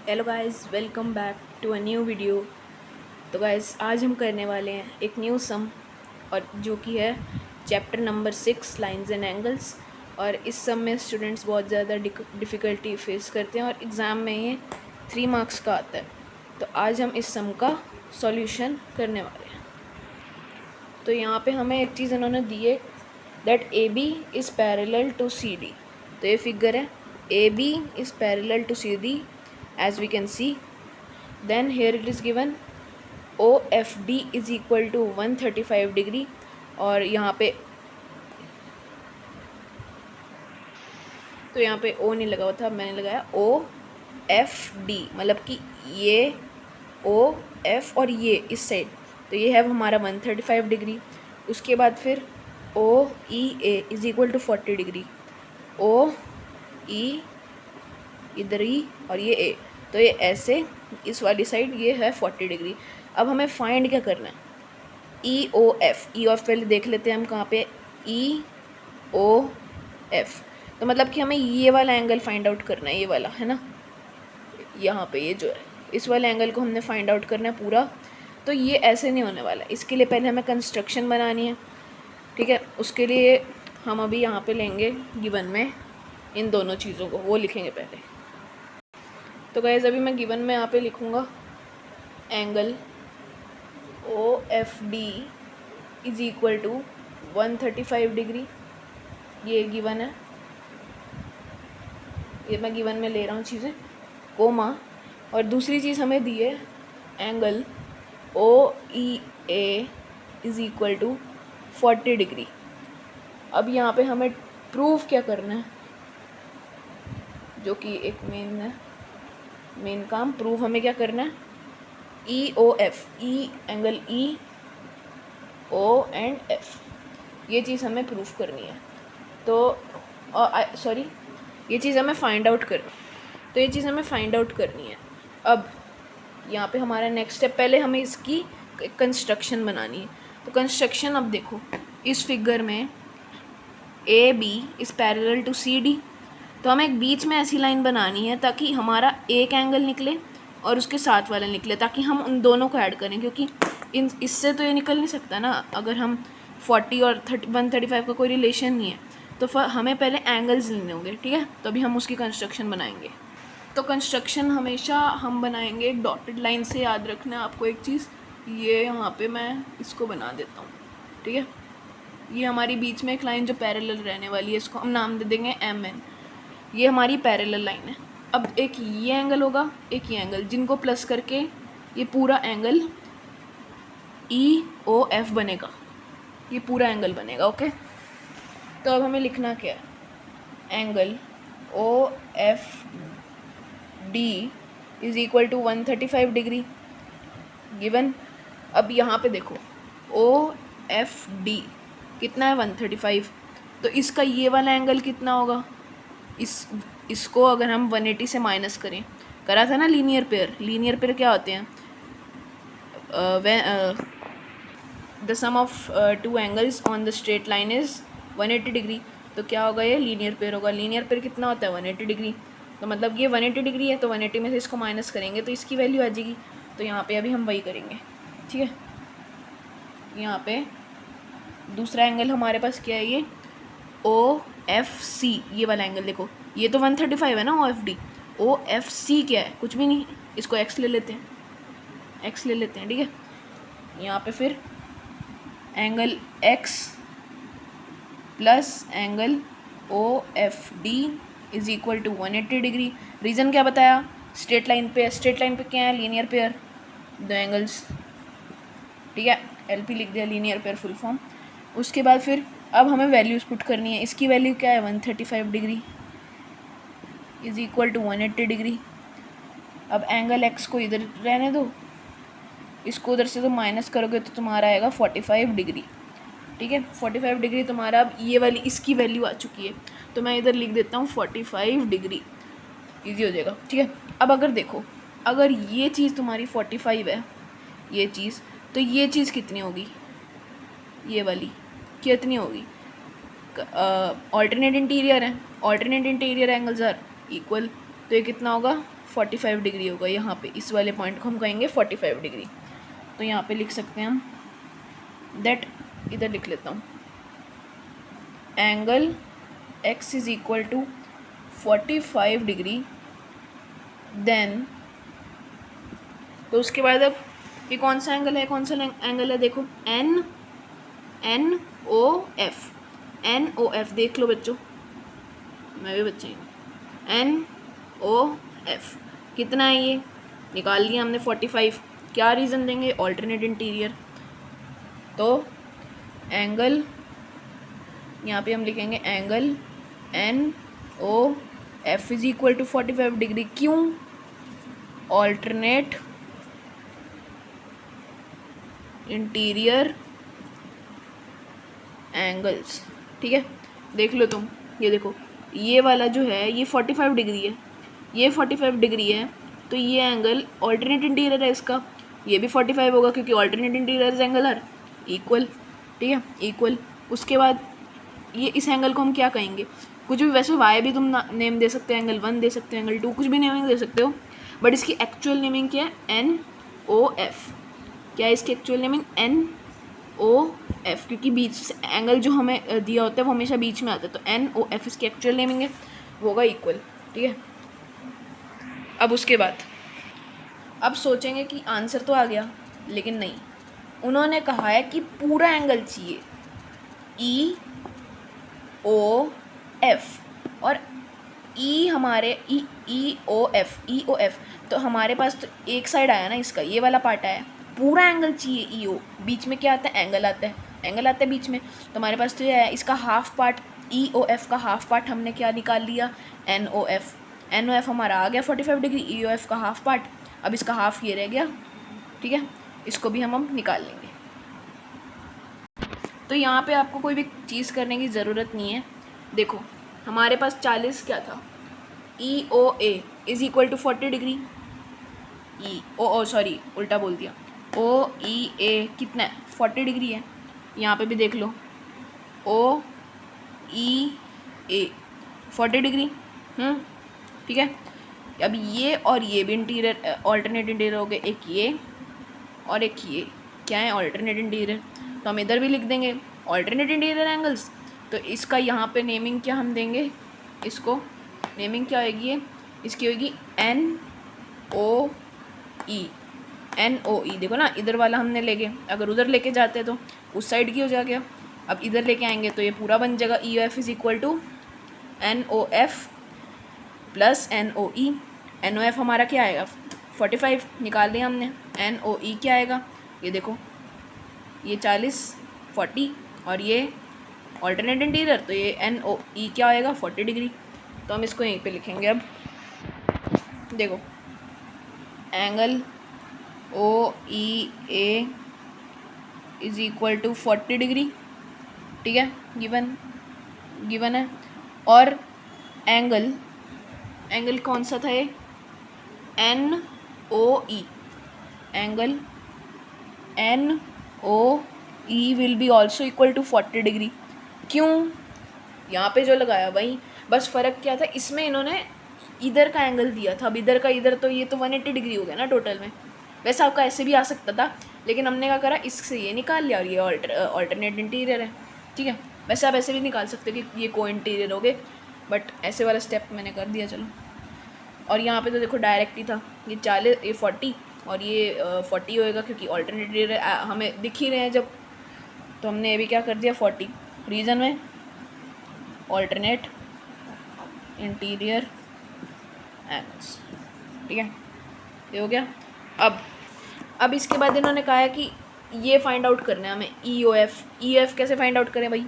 Hello guys, welcome back to a new video. तो guys आज हम करने वाले हैं एक न्यू सम, और जो कि है chapter number 6 lines and angles. और इस सम में स्टूडेंट्स बहुत ज़्यादा डिफ़िकल्टी फेस करते हैं और एग्ज़ाम में ये 3 मार्क्स का आता है। तो आज हम इस सम का सॉल्यूशन करने वाले हैं। तो यहाँ पे हमें एक चीज़ इन्होंने दी है, that A B is parallel to C D. तो ये फिगर है, A B is parallel to C D as we can see. Then here it is given OFD is equal to 135 degree. और यहाँ पे तो यहाँ पे O नहीं लगा हुआ था, मैंने लगाया OFD, मतलब कि ये OF और ये इस साइड, तो ये है हमारा 135 डिग्री। उसके बाद फिर OEA is equal to 40 degree. OE इधर E और ये A, तो ये ऐसे इस वाली साइड ये है 40 डिग्री। अब हमें फाइंड क्या करना है, EOF पहले देख लेते हैं हम कहाँ पे, EOF। तो मतलब कि हमें ये वाला एंगल फाइंड आउट करना है, ये वाला है ना, यहाँ पे ये जो है इस वाले एंगल को हमने फाइंड आउट करना है पूरा। तो ये ऐसे नहीं होने वाला, इसके लिए पहले हमें कंस्ट्रक्शन बनानी है, ठीक है। उसके लिए हम अभी यहाँ पे लेंगे गिवन में इन दोनों चीज़ों को, वो लिखेंगे पहले। तो गाइस अभी मैं गिवन में यहाँ पे लिखूँगा angle OFD is equal to 135 degree, ये गिवन है, ये मैं गिवन में ले रहा हूँ चीज़ें, कोमा। और दूसरी चीज़ हमें दी है angle OEA is equal to 40 degree. अब यहाँ पे हमें प्रूफ क्या करना है, जो कि एक मेन काम, प्रूफ हमें क्या करना है, EOF, angle EO and F, ये चीज़ हमें प्रूफ करनी है। तो ये चीज़ हमें फाइंड आउट करनी है। अब यहाँ पे हमारा नेक्स्ट स्टेप, पहले हमें इसकी कंस्ट्रक्शन बनानी है। तो कंस्ट्रक्शन अब देखो, इस फिगर में AB is parallel to CD, तो हमें एक बीच में ऐसी लाइन बनानी है ताकि हमारा एक एंगल निकले और उसके साथ वाला निकले, ताकि हम उन दोनों को ऐड करें, क्योंकि इससे तो ये निकल नहीं सकता ना, अगर हम 40 और 135 का कोई रिलेशन नहीं है, तो हमें पहले एंगल्स लेने होंगे, ठीक है। तो अभी हम उसकी कंस्ट्रक्शन बनाएंगे। तो कंस्ट्रक्शन हमेशा हम बनाएंगे एक डॉटेड लाइन से, याद रखना आपको एक चीज़, ये यहाँ पे मैं इसको बना देता हूँ, ठीक है। ये हमारी बीच में एक लाइन जो पैरेलल रहने वाली है, इसको हम नाम दे देंगे MN। ये हमारी पैरेलल लाइन है। अब एक ये एंगल होगा, एक ये एंगल, जिनको प्लस करके ये पूरा एंगल EOF बनेगा, ये पूरा एंगल बनेगा, ओके। तो अब हमें लिखना क्या है, angle OFD is equal to 135 degree given. अब यहाँ पे देखो OFD कितना है, 135, तो इसका ये वाला एंगल कितना होगा, इसको अगर हम 180 से माइनस करा था ना लीनियर पेयर क्या होते हैं, the sum of two angles on the straight line is 180 degree. तो क्या होगा, ये लीनियर पेयर होगा। लीनियर पेयर कितना होता है, 180 डिग्री। तो मतलब ये 180 डिग्री है, तो 180 में से इसको माइनस करेंगे तो इसकी वैल्यू आ जाएगी। तो यहाँ पे अभी हम वही करेंगे, ठीक है। यहाँ पे दूसरा एंगल हमारे पास क्या है, ये OFC, ये वाला एंगल देखो, ये तो 135 है ना OFD। OFC क्या है, कुछ भी नहीं, इसको X ले लेते हैं, ठीक है। यहाँ पे फिर angle X plus angle OFD is equal to 180 degree. Reason क्या बताया, स्ट्रेट लाइन पे क्या है, लीनियर पेयर, दो एंगल्स, ठीक है। LP लिख दिया, लीनियर पेयर फुल फॉर्म। उसके बाद फिर अब हमें वैल्यूज़ पुट करनी है। इसकी वैल्यू क्या है, 135 degree is equal to 180 degree. अब एंगल X को इधर रहने दो, इसको उधर से तो माइनस करोगे तो तुम्हारा आएगा 45 डिग्री, ठीक है। 45 डिग्री तुम्हारा, अब ये वाली इसकी वैल्यू आ चुकी है, तो मैं इधर लिख देता हूँ 45 डिग्री, ईजी हो जाएगा, ठीक है। अब अगर देखो, अगर ये चीज़ तुम्हारी 45 है, ये चीज़, तो ये चीज़ कितनी होगी, ये वाली कितनी होगी, ऑल्टरनेट इंटीरियर है, alternate interior angles are equal, तो ये कितना होगा 45 डिग्री होगा यहाँ पे, इस वाले पॉइंट को हम कहेंगे 45 डिग्री। तो यहाँ पे लिख सकते हैं हम दैट, इधर लिख लेता हूँ, angle x is equal to 45 degree, then तो उसके बाद अब ये कौन सा एंगल है, कौन सा एंगल है, देखो NOF देख लो बच्चों, मैं भी बच्चे NOF कितना है, ये निकाल लिया हमने 45। क्या रीज़न देंगे, ऑल्टरनेट इंटीरियर। तो एंगल यहाँ पे हम लिखेंगे angle NOF is equal to 45 degree, क्यों, ऑल्टरनेट इंटीरियर एंगल्स। ठीक है, देख लो तुम, ये देखो ये वाला जो है ये 45 डिग्री है, ये 45 डिग्री है, तो ये एंगल ऑल्टरनेट इंटीरियर है इसका, ये भी 45 होगा क्योंकि alternate interior angle are equal. ठीक है, इक्वल। उसके बाद ये इस एंगल को हम क्या कहेंगे, कुछ भी, वैसे वाई भी तुम नेम दे सकते हो, एंगल 1 दे सकते हो, एंगल 2, कुछ भी नेमिंग दे सकते हो, बट इसकी एक्चुअल नेमिंग क्या है, NOF। क्या है इसकी एक्चुअल नेमिंग, NOF, क्योंकि बीच से एंगल जो हमें दिया होता है वो हमेशा बीच में आता है, तो NOF इसकी एक्चुअल नेमिंग है, वो होगा इक्वल। ठीक है, अब उसके बाद अब सोचेंगे कि आंसर तो आ गया, लेकिन नहीं, उन्होंने कहा है कि पूरा एंगल चाहिए EOF, और हमारे EOF, तो हमारे पास तो एक साइड आया ना इसका, ये वाला पार्ट आया, पूरा एंगल चाहिए EO, बीच में क्या आता है, एंगल आता है बीच में, तो हमारे पास तो ये है, इसका हाफ पार्ट, EOF का हाफ पार्ट हमने क्या निकाल लिया, NOF हमारा आ गया 45 डिग्री, EOF का हाफ पार्ट, अब इसका हाफ ये रह गया। ठीक है, इसको भी हम निकाल लेंगे। तो यहाँ पे आपको कोई भी चीज़ करने की ज़रूरत नहीं है। देखो हमारे पास 40 क्या था, EOA is equal to 40 degree, sorry उल्टा बोल दिया, OEA कितना है, 40 डिग्री है। यहाँ पे भी देख लो OEA 40 डिग्री। ठीक है, अब ये और ये भी इंटीरियर, ऑल्टरनेट इंटीरियर हो गए, एक ये और एक ये, क्या है, ऑल्टरनेट इंटीरियर, तो हम इधर भी लिख देंगे ऑल्टरनेट इंटीरियर एंगल्स। तो इसका यहाँ पे नेमिंग क्या हम देंगे, इसको नेमिंग क्या होगी, ये इसकी होगी NOE। देखो ना, इधर वाला हमने लेके, अगर उधर लेके जाते तो उस साइड की हो जाएगा, अब इधर लेके आएंगे तो ये पूरा बन जाएगा, EOF is equal to NOF plus NOE। NOF हमारा क्या आएगा, 45 निकाल दिया हमने, NOE क्या आएगा, ये देखो ये 40 40 और ये ऑल्टरनेट इंटीरियर, तो ये NOE क्या आएगा, 40 डिग्री। तो हम इसको यहीं पे लिखेंगे। अब देखो angle OEA is equal to 40 degree. ठीक है, गिवन है, और एंगल कौन सा था ये, NOE, angle NOE will be also equal to 40 degree. क्यों, यहाँ पे जो लगाया भाई, बस फ़र्क क्या था, इसमें इन्होंने इधर का एंगल दिया था, अब इधर का इधर, तो ये तो 180 डिग्री हो गया ना टोटल में। वैसे आपका ऐसे भी आ सकता था, लेकिन हमने क्या करा, इससे ये निकाल लिया, और ये ऑल्टरनेट इंटीरियर है। ठीक है, वैसे आप ऐसे भी निकाल सकते हो कि ये को इंटीरियर हो गए, बट ऐसे वाला स्टेप मैंने कर दिया, चलो। और यहाँ पे तो देखो डायरेक्ट ही था, ये 40, ये 40 और ये 40 होएगा, क्योंकि ऑल्टरनेट इंटीरियर हमें दिख ही रहे हैं जब, तो हमने ये भी क्या कर दिया 40, रीज़न में ऑल्टरनेट इंटीरियर एंगल्स। ठीक है, ये हो गया। अब इसके बाद इन्होंने कहा है कि ये फाइंड आउट करना है हमें, EOF कैसे फाइंड आउट करें भाई,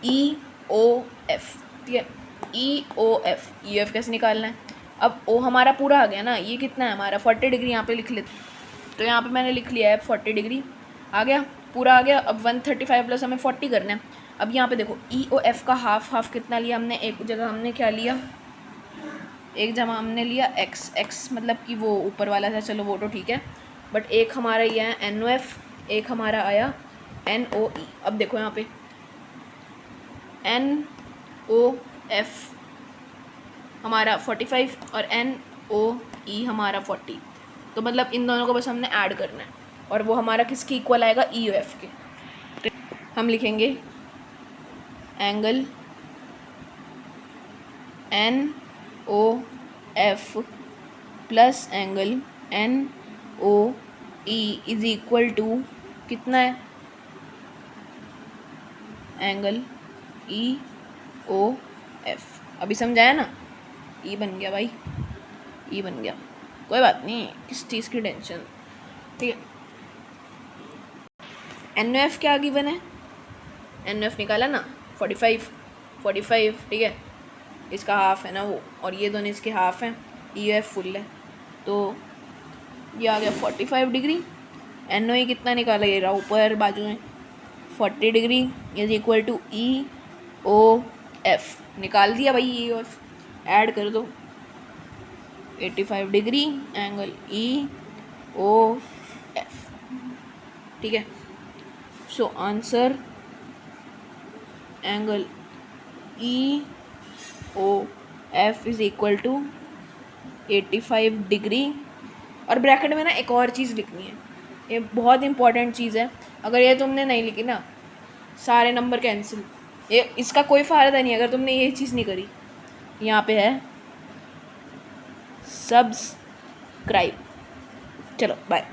EOF। ठीक है, EOF कैसे निकालना है, अब O हमारा पूरा आ गया ना, ये कितना है हमारा 40 डिग्री, यहाँ पे लिख लेते, तो यहाँ पे मैंने लिख लिया है 40 डिग्री आ गया, पूरा आ गया। अब 135 प्लस हमें 40 करना है। अब यहाँ पे देखो EOF का हाफ कितना लिया हमने, एक जगह हमने क्या लिया, एक जगह हमने लिया x मतलब कि वो ऊपर वाला था, चलो वो तो ठीक है, बट एक हमारा ये है NOF, एक हमारा आया NOE। अब देखो यहाँ पे NOF हमारा 45 और NOE ई हमारा 40, तो मतलब इन दोनों को बस हमने ऐड करना है और वो हमारा किसके इक्वल आएगा, ई ओ एफ के। हम लिखेंगे angle N O F plus angle N O E is equal to कितना है, एंगल ई ओ एफ। अभी समझाया ना, ई बन गया भाई, ई बन गया, कोई बात नहीं, किस चीज़ की टेंशन। ठीक है, एन ओ एफ क्या गिवन है, एन ओ एफ निकाला ना 45, ठीक है, इसका हाफ है ना वो, और ये दोनों इसके हाफ हैं, ई ओ एफ फुल है, तो ये आ गया 45 डिग्री। एन ओ ई कितना निकाला, ये रहा ऊपर बाजू में 40 degree is equal to E O F, निकाल दिया भाई ई ओ एफ, ऐड कर दो 85 degree angle E O F. ठीक है, so answer angle E O F is equal to 85 degree. और ब्रैकेट में ना एक और चीज़ लिखनी है, ये बहुत इंपॉर्टेंट चीज़ है, अगर ये तुमने नहीं लिखी ना सारे नंबर कैंसिल, ये इसका कोई फ़ायदा नहीं अगर तुमने ये चीज़ नहीं करी। यहाँ पे है सब्सक्राइब। चलो बाय।